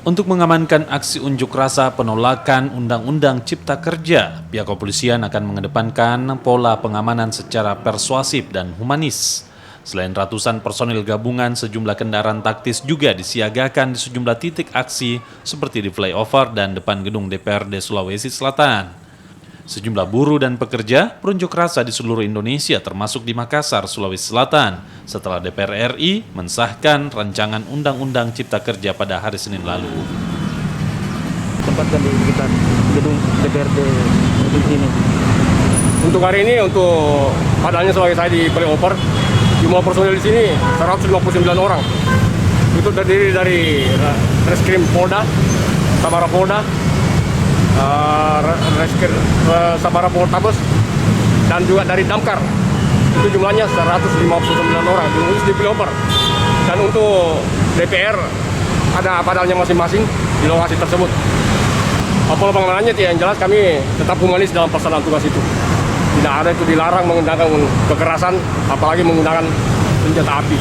Untuk mengamankan aksi unjuk rasa penolakan Undang-Undang Cipta Kerja, pihak kepolisian akan mengedepankan pola pengamanan secara persuasif dan humanis. Selain ratusan personil gabungan, sejumlah kendaraan taktis juga disiagakan di sejumlah titik aksi seperti di flyover dan depan gedung DPRD Sulawesi Selatan. Sejumlah buruh dan pekerja berunjuk rasa di seluruh Indonesia termasuk di Makassar, Sulawesi Selatan setelah DPR RI mensahkan rancangan Undang-Undang Cipta Kerja pada hari Senin lalu. Tempatkan di sekitar gedung DPRD di sini. Untuk hari ini, untuk padanya sebagai saya di flyover, jumlah personil di sini 159 orang. Itu terdiri dari Reskrim Polda, Sabara Polda, Sabara Poltabes, dan juga dari Damkar. Itu jumlahnya 159 orang di flyover. Dan untuk DPR ada padalnya masing-masing di lokasi tersebut. Pola pengamanannya yang jelas kami tetap humanis dalam pelaksanaan tugas itu. Tidak ada itu dilarang menggunakan kekerasan, apalagi menggunakan senjata api.